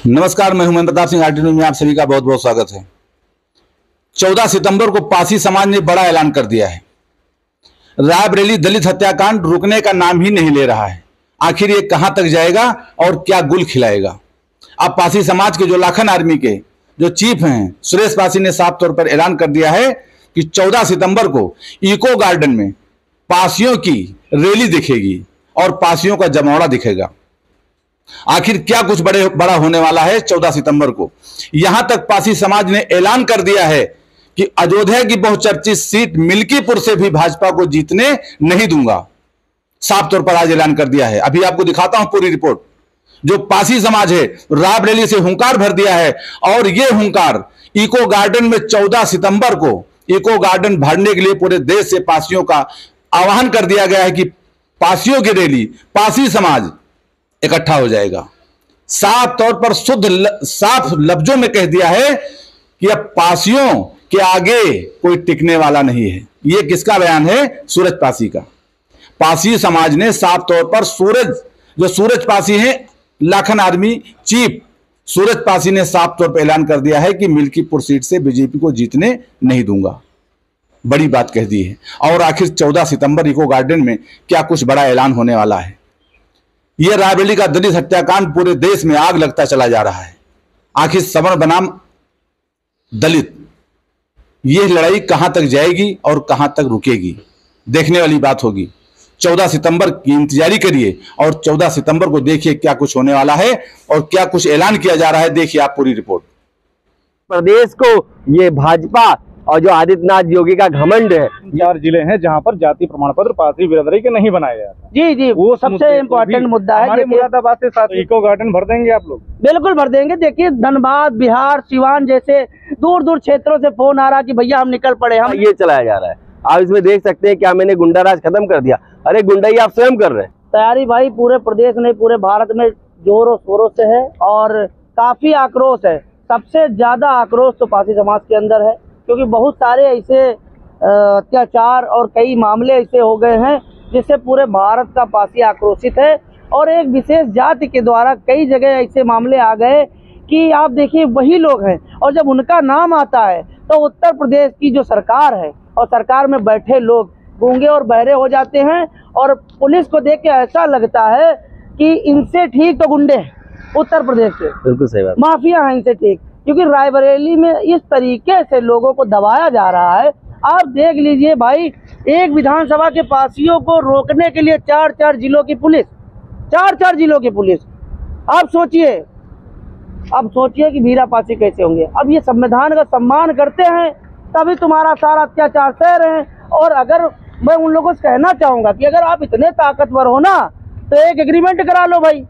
नमस्कार, मैं हूं प्रताप सिंह आरटी न्यूज में आप सभी का बहुत बहुत स्वागत है। 14 सितंबर को पासी समाज ने बड़ा ऐलान कर दिया है। रायबरेली दलित हत्याकांड रुकने का नाम ही नहीं ले रहा है। आखिर ये कहां तक जाएगा और क्या गुल खिलाएगा। अब पासी समाज के जो लाखन आर्मी के जो चीफ हैं सुरेश पासी ने साफ तौर पर ऐलान कर दिया है कि 14 सितंबर को इको गार्डन में पासियों की रैली दिखेगी और पासियों का जमावड़ा दिखेगा। आखिर क्या कुछ बड़ा होने वाला है 14 सितंबर को। यहां तक पासी समाज ने ऐलान कर दिया है कि अयोध्या की बहुचर्चित सीट मिल्कीपुर से भी भाजपा को जीतने नहीं दूंगा। साफ तौर पर आज ऐलान कर दिया है। अभी आपको दिखाता हूं पूरी रिपोर्ट। जो पासी समाज है रायबरेली से हुंकार भर दिया है और यह हुंकार इको गार्डन में 14 सितंबर को इको गार्डन भरने के लिए पूरे देश से पासियों का आह्वान कर दिया गया है कि पासियों की रैली पासी समाज इकट्ठा हो जाएगा। साफ तौर पर साफ लफ्जों में कह दिया है कि अब पासियों के आगे कोई टिकने वाला नहीं है। यह किसका बयान है? सूरज पासी का। पासी समाज ने साफ तौर पर सूरज पासी हैं, लाखन आर्मी चीफ सूरज पासी ने साफ तौर पर ऐलान कर दिया है कि मिल्कीपुर सीट से बीजेपी को जीतने नहीं दूंगा। बड़ी बात कह दी है। और आखिर 14 सितंबर इको गार्डन में क्या कुछ बड़ा ऐलान होने वाला है। यह रायबरेली का दलित हत्याकांड पूरे देश में आग लगता चला जा रहा है। आखिर सवर्ण बनाम दलित, यह लड़ाई कहां तक जाएगी और कहां तक रुकेगी, देखने वाली बात होगी। 14 सितंबर की इंतजारी करिए और 14 सितंबर को देखिए क्या कुछ होने वाला है और क्या कुछ ऐलान किया जा रहा है। देखिए आप पूरी रिपोर्ट। प्रदेश को ये भाजपा और जो आदित्यनाथ योगी का घमंड है। 4 जिले हैं जहां पर जाति प्रमाण पत्र पासी बिरादरी के नहीं बनाया जाता। जी वो सबसे इम्पोर्टेंट मुद्दा है। मुरादाबाद से साथ इको गार्डन भर देंगे आप लोग? बिल्कुल भर देंगे। देखिए धनबाद, बिहार, सिवान जैसे दूर दूर क्षेत्रों से फोन आ रहा कि भैया हम निकल पड़े। हम ये चलाया जा रहा है। आप इसमें देख सकते हैं क्या मैंने गुंडा राज खत्म कर दिया। अरे गुंडाई आप स्वयं कर रहे हैं। तैयारी भाई पूरे प्रदेश में पूरे भारत में जोरों शोरों से है और काफी आक्रोश है। सबसे ज्यादा आक्रोश तो पासी समाज के अंदर है, क्योंकि बहुत सारे ऐसे अत्याचार और कई मामले ऐसे हो गए हैं जिससे पूरे भारत का पासी आक्रोशित है। और एक विशेष जाति के द्वारा कई जगह ऐसे मामले आ गए कि आप देखिए वही लोग हैं और जब उनका नाम आता है तो उत्तर प्रदेश की जो सरकार है और सरकार में बैठे लोग गूंगे और बहरे हो जाते हैं। और पुलिस को देख के ऐसा लगता है कि इनसे ठीक तो गुंडे हैं उत्तर प्रदेश से। बिल्कुल सही बात। माफिया हैं इनसे ठीक, क्योंकि रायबरेली में इस तरीके से लोगों को दबाया जा रहा है। आप देख लीजिए भाई, एक विधानसभा के पासियों को रोकने के लिए 4 जिलों की पुलिस, 4 जिलों की पुलिस। आप सोचिए कि वीरा पासी कैसे होंगे। अब ये संविधान का सम्मान करते हैं तभी तुम्हारा सारा अत्याचार सह रहे हैं। और अगर मैं उन लोगों से कहना चाहूंगा कि अगर आप इतने ताकतवर हो ना तो एक एग्रीमेंट करा लो भाई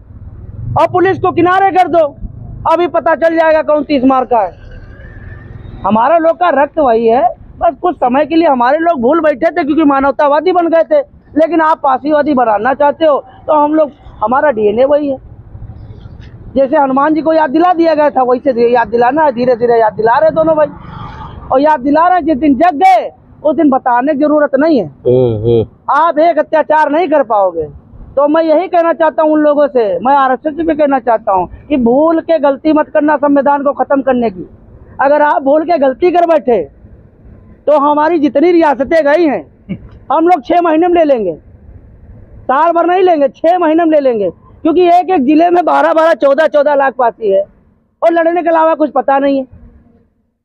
और पुलिस को किनारे कर दो। अभी पता चल जाएगा कौन 30 मार का है। हमारा लोग का रक्त वही है। बस कुछ समय के लिए हमारे लोग भूल बैठे थे क्योंकि मानवतावादी बन गए थे, लेकिन आप पासीवादी बनाना चाहते हो तो हम लोग, हमारा डीएनए वही है। जैसे हनुमान जी को याद दिला दिया गया था वैसे याद दिलाना है। धीरे धीरे याद दिला रहे दोनों भाई, और याद दिला रहे। जिस दिन जग गए उस दिन बताने की जरूरत नहीं है। आप एक अत्याचार नहीं कर पाओगे। तो मैं यही कहना चाहता हूँ उन लोगों से, मैं आरएसएस से भी कहना चाहता हूँ कि भूल के गलती मत करना संविधान को खत्म करने की। अगर आप भूल के गलती कर बैठे तो हमारी जितनी रियासतें गई हैं हम लोग 6 महीने में ले लेंगे। साल भर नहीं लेंगे, 6 महीने में ले लेंगे। क्योंकि एक एक जिले में 12-12, 14-14 लाख पासी है और लड़ने के अलावा कुछ पता नहीं है,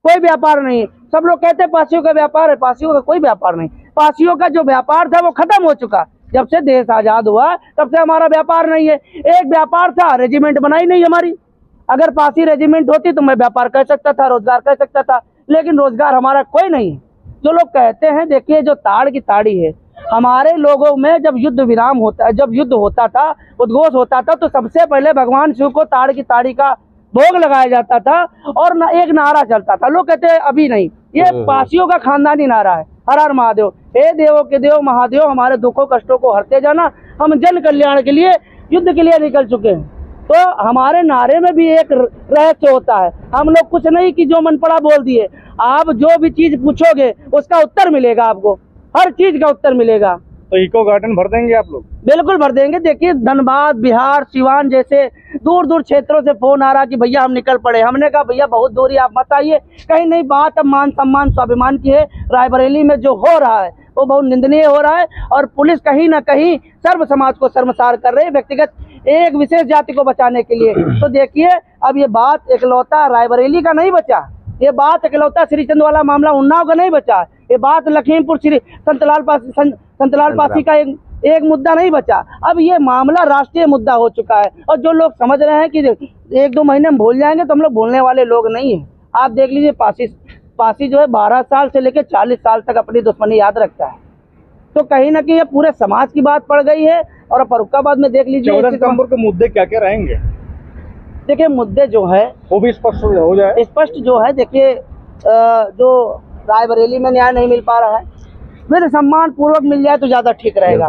कोई व्यापार नहीं है। सब लोग कहते हैं पासियों का व्यापार है, पासियों का कोई व्यापार नहीं। पासियों का जो व्यापार था वो खत्म हो चुका। जब से देश आजाद हुआ तब से हमारा व्यापार नहीं है। एक व्यापार था, रेजिमेंट बनाई नहीं हमारी। अगर पासी रेजिमेंट होती तो मैं व्यापार कर सकता था, रोजगार कर सकता था, लेकिन रोजगार हमारा कोई नहीं है। जो लोग कहते हैं, देखिए जो ताड़ की ताड़ी है हमारे लोगों में। जब युद्ध विराम होता, जब युद्ध होता था, उद्घोष होता था, तो सबसे पहले भगवान शिव को ताड़ की ताड़ी का भोग लगाया जाता था और एक नारा चलता था। लोग कहते हैं अभी नहीं, ये पासियों का खानदानी नारा है। हर हर महादेव, हे देवों के देव महादेव, हमारे दुखों कष्टों को हरते जाना। हम जन कल्याण के लिए, युद्ध के लिए निकल चुके हैं। तो हमारे नारे में भी एक रहस्य होता है। हम लोग कुछ नहीं कि जो मन पड़ा बोल दिए। आप जो भी चीज पूछोगे उसका उत्तर मिलेगा, आपको हर चीज का उत्तर मिलेगा। तो इको गार्डन भर देंगे आप लोग? बिल्कुल भर देंगे। देखिए धनबाद, बिहार, सिवान जैसे दूर दूर क्षेत्रों से फोन आ रहा कि भैया हम निकल पड़े। हमने कहा भैया बहुत दूरी, आप मत आइए। कहीं नहीं, बात अब मान सम्मान स्वाभिमान की है। रायबरेली में जो हो रहा है वो बहुत निंदनीय हो रहा है और पुलिस कहीं ना कहीं सर्व समाज को शर्मसार कर रही है व्यक्तिगत एक विशेष जाति को बचाने के लिए। तो देखिए अब ये बात एकलौता रायबरेली का नहीं बचा, ये बात एकलौता श्रीचंद वाला मामला उन्नाव का नहीं बचा, ये बात लखीमपुर श्री संतलाल पासी का एक मुद्दा नहीं बचा। अब ये मामला राष्ट्रीय मुद्दा हो चुका है और जो लोग समझ रहे हैं कि 1-2 महीने में भूल जाएंगे, तो हम लोग भूलने वाले लोग नहीं हैं। आप देख लीजिए पासी जो है 12 साल से लेकर 40 साल तक अपनी दुश्मनी याद रखता है। तो कहीं ना कहीं ये पूरे समाज की बात पड़ गई है। और फर्रुखाबाद में देख लीजिए 14 सितंबर को मुद्दे क्या क्या रहेंगे? देखिए मुद्दे जो है वो भी स्पष्ट हो जाए। स्पष्ट जो है, देखिए जो रायबरेली में न्याय नहीं मिल पा रहा है, मेरे सम्मान पूर्वक मिल जाए तो ज्यादा ठीक रहेगा।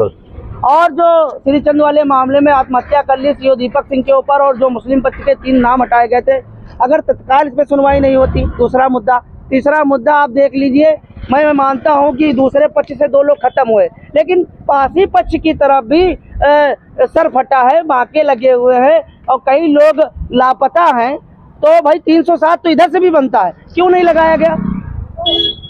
और जो श्रीचंद वाले मामले में आत्महत्या कर ली सीओ दीपक सिंह के ऊपर और जो मुस्लिम पक्ष के 3 नाम हटाए गए थे, अगर तत्काल इस पर सुनवाई नहीं होती, दूसरा मुद्दा। तीसरा मुद्दा आप देख लीजिए, मैं मानता हूं कि दूसरे पक्ष से 2 लोग खत्म हुए, लेकिन पासी पक्ष की तरफ भी सर फटा है, बाके लगे हुए हैं और कई लोग लापता हैं। तो भाई 307 तो इधर से भी बनता है, क्यों नहीं लगाया गया?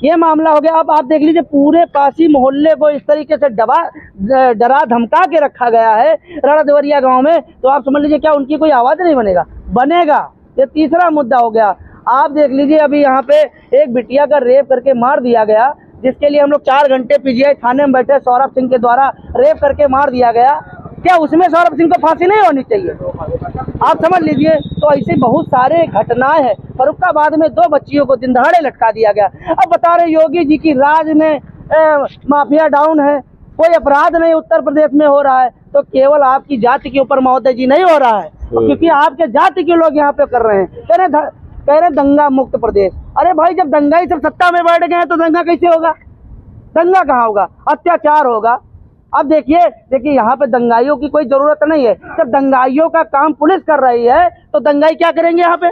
ये मामला हो गया। अब आप देख लीजिए पूरे पासी मोहल्ले को इस तरीके से डरा धमका के रखा गया है राणा देवरिया गांव में, तो आप समझ लीजिए क्या उनकी कोई आवाज नहीं बनेगा। ये तीसरा मुद्दा हो गया। आप देख लीजिए अभी यहाँ पे एक बिटिया का रेप करके मार दिया गया, जिसके लिए हम लोग 4 घंटे पीजीआई थाने में बैठे, सौरभ सिंह के द्वारा रेप करके मार दिया गया। क्या उसमें सौरभ सिंह को फांसी नहीं होनी चाहिए? आप समझ लीजिए। तो ऐसे बहुत सारे घटनाएं हैं। फर्रुखाबाद में 2 बच्चियों को दिन दहाड़े लटका दिया गया। अब बता रहे योगी जी की राज में माफिया डाउन है, कोई अपराध नहीं उत्तर प्रदेश में हो रहा है, तो केवल आपकी जाति के ऊपर महोदय जी नहीं हो रहा है, क्योंकि आपके जाति के लोग यहाँ पे कर रहे हैं। कह रहे दंगा मुक्त प्रदेश। अरे भाई जब दंगाई सब सत्ता में बैठ गए हैं तो दंगा कैसे होगा? दंगा कहाँ होगा? अत्याचार होगा। अब देखिए यहाँ पे दंगाइयों की कोई जरूरत नहीं है। जब दंगाइयों का काम पुलिस कर रही है तो दंगाई क्या करेंगे यहाँ पे?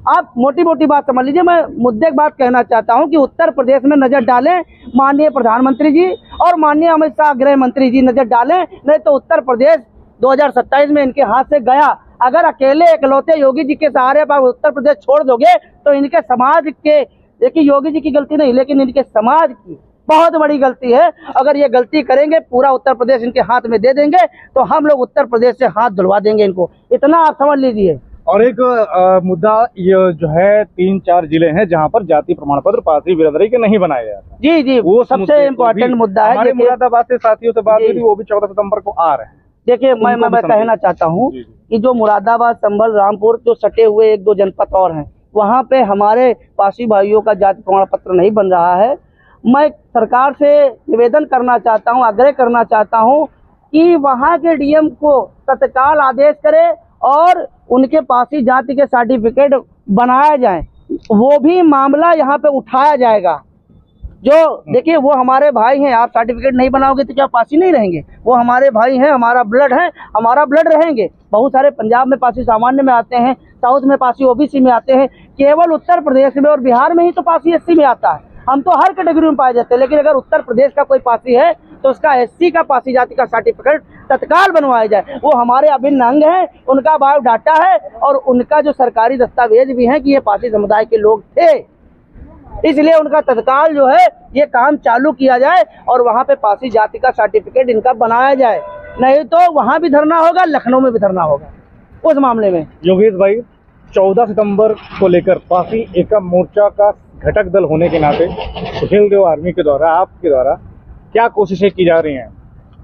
आप मोटी मोटी बात समझ लीजिए। मैं मुद्दे की बात कहना चाहता हूँ कि उत्तर प्रदेश में नजर डालें, माननीय प्रधानमंत्री जी और माननीय अमित शाह गृह मंत्री जी नजर डालें, नहीं तो उत्तर प्रदेश 2027 में इनके हाथ से गया। अगर अकेले एकलौते योगी जी के सहारे पर उत्तर प्रदेश छोड़ दोगे तो इनके समाज के, देखिए योगी जी की गलती नहीं लेकिन इनके समाज की बहुत बड़ी गलती है। अगर ये गलती करेंगे, पूरा उत्तर प्रदेश इनके हाथ में दे देंगे तो हम लोग उत्तर प्रदेश से हाथ धुलवा देंगे इनको, इतना आप समझ लीजिए। और एक मुद्दा ये जो है 3-4 जिले हैं जहां पर जाति प्रमाण पत्र पासी बिरादरी के नहीं बनाया गया था। जी वो सबसे इम्पोर्टेंट मुद्दा है। हमारे मुरादाबाद से साथियों से बात हुई, वो भी 14 सितंबर को आ रहे हैं। देखिए मैं कहना चाहता हूँ कि जो मुरादाबाद, संभल, रामपुर जो सटे हुए 1-2 जनपद और हैं, वहाँ पे हमारे पासी भाइयों का जाति प्रमाण पत्र नहीं बन रहा है। मैं सरकार से निवेदन करना चाहता हूँ, आग्रह करना चाहता हूँ कि वहाँ के डीएम को तत्काल आदेश करे और उनके पासी जाति के सर्टिफिकेट बनाया जाए, वो भी मामला यहाँ पे उठाया जाएगा। जो देखिए वो हमारे भाई हैं, आप सर्टिफिकेट नहीं बनाओगे तो क्या पासी नहीं रहेंगे? वो हमारे भाई हैं, हमारा ब्लड है, हमारा ब्लड रहेंगे। बहुत सारे पंजाब में पासी सामान्य में आते हैं, साउथ में पासी ओबीसी में आते हैं, केवल उत्तर प्रदेश में और बिहार में ही तो पासी एससी में आता है। हम तो हर कैटेगरी में पाए जाते हैं, लेकिन अगर उत्तर प्रदेश का कोई पासी है तो उसका एससी का पासी जाति का सर्टिफिकेट तत्काल बनवाया जाए। वो हमारे अभिन्न अंग हैं, उनका बायोडाटा है और उनका जो सरकारी दस्तावेज भी है कि ये पासी समुदाय के लोग थे, इसलिए उनका तत्काल जो है ये काम चालू किया जाए और वहाँ पे पासी जाति का सर्टिफिकेट इनका बनाया जाए। नहीं तो वहाँ भी धरना होगा, लखनऊ में भी धरना होगा उस मामले में। योगेश भाई, 14 सितंबर को लेकर पासी एकम मोर्चा का घटक दल होने के नाते सुशील देव आर्मी के द्वारा, आपके द्वारा क्या कोशिशें की जा रही हैं?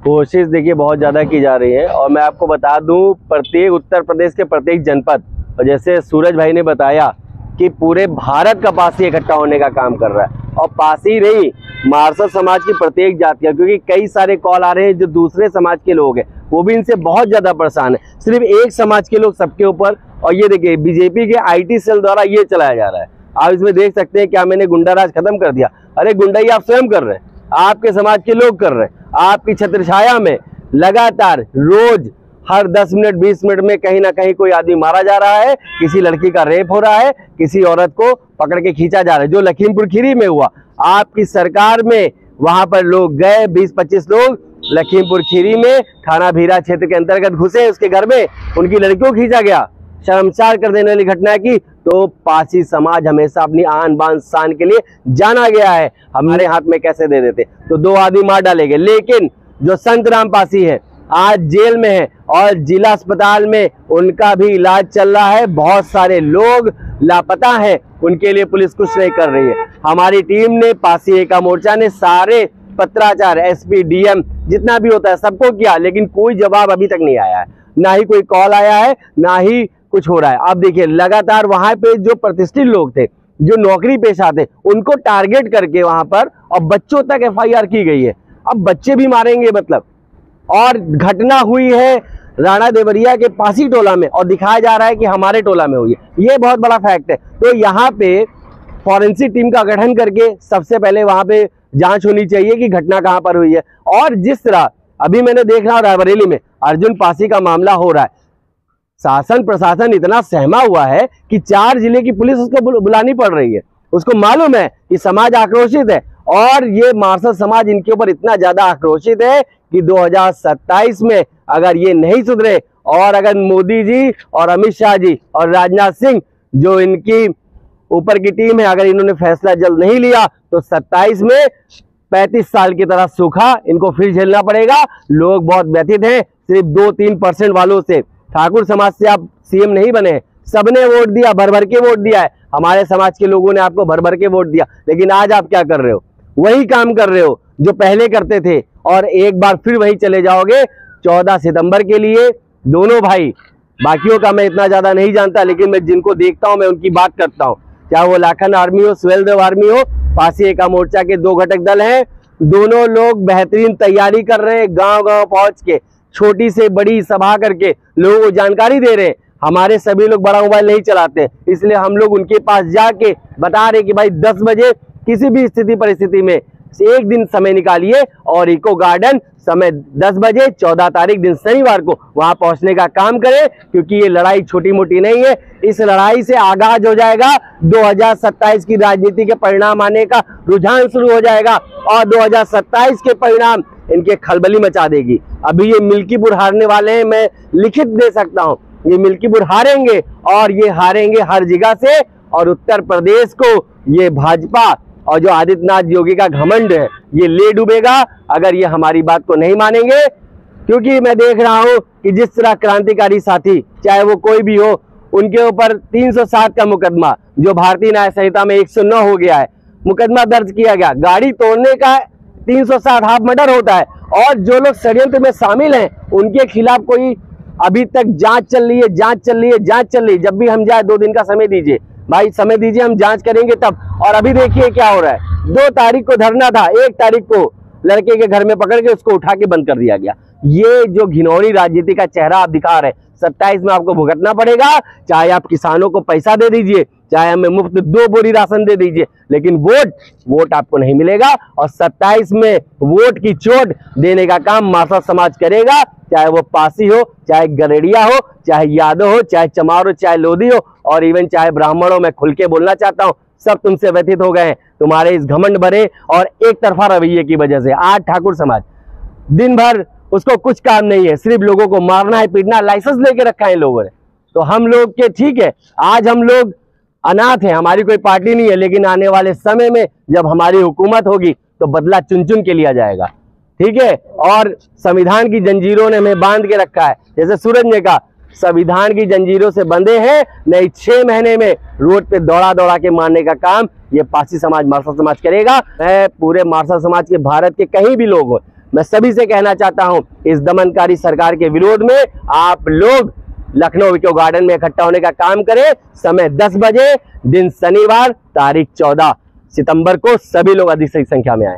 कोशिश देखिए बहुत ज़्यादा की जा रही है और मैं आपको बता दूं, प्रत्येक उत्तर प्रदेश के प्रत्येक जनपद, और जैसे सूरज भाई ने बताया कि पूरे भारत का पासी इकट्ठा होने का काम कर रहा है। और पासी नहीं, मारसद समाज की प्रत्येक जातियाँ, क्योंकि कई सारे कॉल आ रहे हैं जो दूसरे समाज के लोग हैं, वो भी इनसे बहुत ज़्यादा परेशान है। सिर्फ एक समाज के लोग सबके ऊपर, और ये देखिए बीजेपी के IT सेल द्वारा ये चलाया जा रहा है। आप इसमें देख सकते हैं क्या मैंने गुंडा राज खत्म कर दिया। अरे गुंडाई आप स्वयं कर रहे हैं, आपके समाज के लोग कर रहे हैं। आपकी छत्रछाया में लगातार रोज हर 10 मिनट 20 मिनट में कहीं ना कहीं कोई आदमी मारा जा रहा है, किसी लड़की का रेप हो रहा है, किसी औरत को पकड़ के खींचा जा रहा है, जो लखीमपुर खीरी में हुआ। आपकी सरकार में वहां पर लोग गए, 20-25 लोग लखीमपुर खीरी में थाना भीरा क्षेत्र के अंतर्गत घुसे, उसके घर में उनकी लड़कियों को खींचा गया, शर्मसार कर देने वाली घटना की। तो पासी समाज हमेशा अपनी आन बान शान के लिए जाना गया है, हमारे हाथ में कैसे दे देते। तो 2 आदमी मार डाले गए, लेकिन जो संतराम पासी है आज जेल में है और जिला अस्पताल में उनका भी इलाज चल रहा है। बहुत सारे लोग लापता हैं, उनके लिए पुलिस कुछ नहीं कर रही है। हमारी टीम ने, पासी एका मोर्चा ने सारे पत्राचार, एसपी, डीएम जितना भी होता है सबको किया, लेकिन कोई जवाब अभी तक नहीं आया है, ना ही कोई कॉल आया है, ना ही कुछ हो रहा है। अब देखिए लगातार वहां पे जो प्रतिष्ठित लोग थे, जो नौकरी पेशा थे, उनको टारगेट करके वहां पर और बच्चों तक एफआईआर की गई है। अब बच्चे भी मारेंगे मतलब। और घटना हुई है राणा देवरिया के पासी टोला में और दिखाया जा रहा है कि हमारे टोला में हुई है, ये बहुत बड़ा फैक्ट है। तो यहाँ पे फॉरेंसिक टीम का गठन करके सबसे पहले वहां पे जांच होनी चाहिए कि घटना कहां पर हुई है। और जिस तरह अभी मैंने देख रहा रायबरेली में अर्जुन पासी का मामला हो रहा है, शासन प्रशासन इतना सहमा हुआ है कि 4 जिले की पुलिस उसको बुलानी पड़ रही है। उसको मालूम है कि समाज आक्रोशित है और ये मार्शल समाज इनके ऊपर इतना ज्यादा आक्रोशित है कि 2027 में अगर ये नहीं सुधरे और अगर मोदी जी और अमित शाह जी और राजनाथ सिंह जो इनकी ऊपर की टीम है, अगर इन्होंने फैसला जल्द नहीं लिया तो 27 में 35 साल की तरह सूखा इनको फिर झेलना पड़ेगा। लोग बहुत व्यथित हैं, सिर्फ 2-3% वालों से। ठाकुर समाज से आप सीएम नहीं बने, सबने वोट दिया, भर भर के वोट दिया है, हमारे समाज के लोगों ने आपको भर भर के वोट दिया, लेकिन आज आप क्या कर रहे हो? वही काम कर रहे हो जो पहले करते थे और एक बार फिर वही चले जाओगे। 14 सितंबर के लिए दोनों भाई, बाकियों का मैं इतना ज्यादा नहीं जानता, लेकिन मैं जिनको देखता हूं मैं उनकी बात करता हूं, चाहे वो लाखन आर्मी हो, सुहेलदेव आर्मी हो, पासी एका मोर्चा के 2 घटक दल हैं। दोनों लोग बेहतरीन तैयारी कर रहे हैं, गांव-गांव पहुंच के छोटी से बड़ी सभा करके लोगों को जानकारी दे रहे हैं। हमारे सभी लोग बड़ा मोबाइल नहीं चलाते, इसलिए हम लोग उनके पास जाके बता रहे कि भाई 10 बजे किसी भी स्थिति परिस्थिति में एक दिन समय निकालिए और इको गार्डन समय 10 बजे 14 तारीख दिन शनिवार को वहां पहुंचने का काम करें, क्योंकि ये लड़ाई छोटी मोटी नहीं है। इस लड़ाई से आगाज हो जाएगा 2027 की राजनीति के परिणाम आने का रुझान शुरू हो जाएगा और 2027 के परिणाम इनके खलबली मचा देगी। अभी ये मिल्कीपुर हारने वाले हैं, मैं लिखित दे सकता हूं, ये मिल्कीपुर हारेंगे और ये हारेंगे हर जगह से। और उत्तर प्रदेश को ये भाजपा और जो आदित्यनाथ योगी का घमंड है ये ले डूबेगा अगर ये हमारी बात को नहीं मानेंगे। क्योंकि मैं देख रहा हूं कि जिस तरह क्रांतिकारी साथी, चाहे वो कोई भी हो, उनके ऊपर 307 का मुकदमा, जो भारतीय न्याय संहिता में 109 हो गया है, मुकदमा दर्ज किया गया। गाड़ी तोड़ने का 307 हाफ मर्डर होता है और जो लोग षड्यंत्र में शामिल हैं उनके खिलाफ कोई अभी तक जांच चल रही है, जांच चल रही है, जांच चल रही है। जब भी हम जाए 2 दिन का समय दीजिए भाई, समय दीजिए, हम जांच करेंगे तब। और अभी देखिए क्या हो रहा है, 2 तारीख को धरना था, 1 तारीख को लड़के के घर में पकड़ के उसको उठा के बंद कर दिया गया। ये जो घिनौनी राजनीति का चेहरा आप दिखा रहे हैं, 27 में आपको भुगतना पड़ेगा। चाहे आप किसानों को पैसा दे दीजिए, चाहे हमें मुफ्त 2 बोरी राशन दे दीजिए, लेकिन वोट आपको नहीं मिलेगा। और 27 में वोट की चोट देने का काम मार्शल समाज करेगा, चाहे वो पासी हो, चाहे गरेड़िया हो, चाहे यादव हो, चाहे चमार हो, चाहे लोधी हो, और इवन चाहे ब्राह्मण हो। मैं खुल के बोलना चाहता हूँ, सब तुमसे व्यथित हो गए हैं तुम्हारे इस घमंड भरे और एक तरफा रवैये की वजह से। आज ठाकुर समाज दिन भर उसको कुछ काम नहीं है, सिर्फ लोगों को मारना है, पीटना, लाइसेंस लेके रखा है इन लोगों ने। तो हम लोग के ठीक है, आज हम लोग अनाथ है, हमारी कोई पार्टी नहीं है, लेकिन आने वाले समय में जब हमारी हुकूमत होगी तो बदला चुन चुन के लिया जाएगा, ठीक है। और संविधान की जंजीरों ने हमें बांध के रखा है, जैसे सूरज ने कहा, संविधान की जंजीरों से बंधे हैं, नहीं 6 महीने में रोड पे दौड़ा दौड़ा के मारने का काम ये पासी समाज, मार्शल समाज करेगा। मैं पूरे मार्शल समाज के, भारत के कहीं भी लोग हो, मैं सभी से कहना चाहता हूं, इस दमनकारी सरकार के विरोध में आप लोग लखनऊ इको गार्डन में इकट्ठा होने का काम करें। समय 10 बजे दिन शनिवार तारीख 14 सितंबर को सभी लोग अधिक संख्या में आए।